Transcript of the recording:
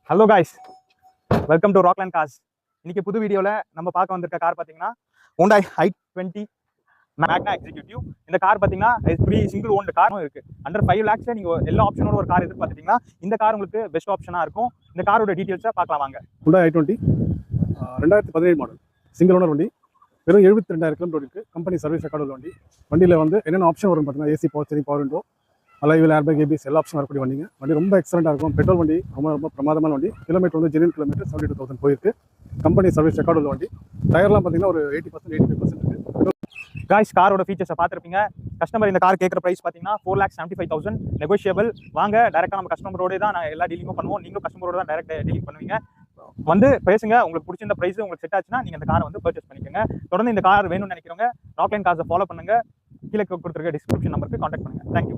Hello guys, welcome to Rockland cars. இன்னைக்கு புது வீடியோவில் நம்ம பார்க்க வந்திருக்க கார் பார்த்தீங்கன்னா Hyundai i20 மேக்னா எக்ஸிக்யூட்டிவ். இந்த கார் பார்த்தீங்கன்னா ஃப்ரீ சிங்கிள் ஓன்டு காரும் இருக்கு. அண்டர் 5 lakhs நீங்கள் எல்லா ஆப்ஷனோட ஒரு கார் எதிர்பார்த்துட்டீங்கன்னா இந்த கார் உங்களுக்கு பெஸ்ட் ஆப்ஷனாக இருக்கும். இந்த காரோட டீட்டெயில்ஸை பார்க்கலாம் வாங்க. Hyundai i20 2017 model single owner வண்டி, வெறும் 72,000 கிலோமீட்டர் இருக்குது. கம்பெனி சர்வீஸ் ரெக்கார்டு உள்ள வண்டி. வண்டியில் வந்து என்னென்ன ஆப்ஷன் வரும் பார்த்தீங்கன்னா AC, power steering, power window, alloy wheel airbag, ABS எல்லா ஆப்ஷன் வரக்கூடிய வண்டிங்க. வண்டி ரொம்ப எக்ஸலென்ட்டாக இருக்கும். பெட்ரோல் வண்டி, ரொம்ப பிரமாதமான வண்டி. கிலோமீட்டர் வந்து ஜென்யூன் கிலோமீட்டர் 72,000 போயிருக்கு. கம்பெனி சர்வீஸ் ரெக்கார்டு உள்ள வண்டி. டயர்லாம் பார்த்தீங்கன்னா ஒரு 80% 85% இருக்குது. காய்ஸ், காரோட ஃபீச்சர்ஸை பார்த்துருப்பீங்க. கஸ்டமர் இந்த கார் கேட்குற ப்ரைஸ் பார்த்தீங்கன்னா 4,75,000 நெகோஷியபிள். வாங்க, டேரெக்டாக நம்ம கஸ்டமரோட தான் நான் எல்லா டீலிங்கும் பண்ணுவோம். நீங்களும் கஸ்டமரோட தான் டேரெக்ட் டீலிங் பண்ணுவீங்க. வந்து பேசுங்க. உங்களுக்கு பிடிச்சிருந்த ப்ரைஸ் உங்களுக்கு செட் ஆச்சுன்னா நீங்கள் இந்த காரை வந்து பர்ச்சேஸ் பண்ணிக்கோங்க. தொடர்ந்து இந்த கார் வேணும்னு நினைக்கிறவங்க ராக்லேண்ட் கார்ஸை ஃபாலோ பண்ணுங்க. கீழே கொடுத்துருக்க டிஸ்கிரிப்ஷன் நம்பருக்கு கான்டாக்ட் பண்ணுங்க. தேங்க்யூ.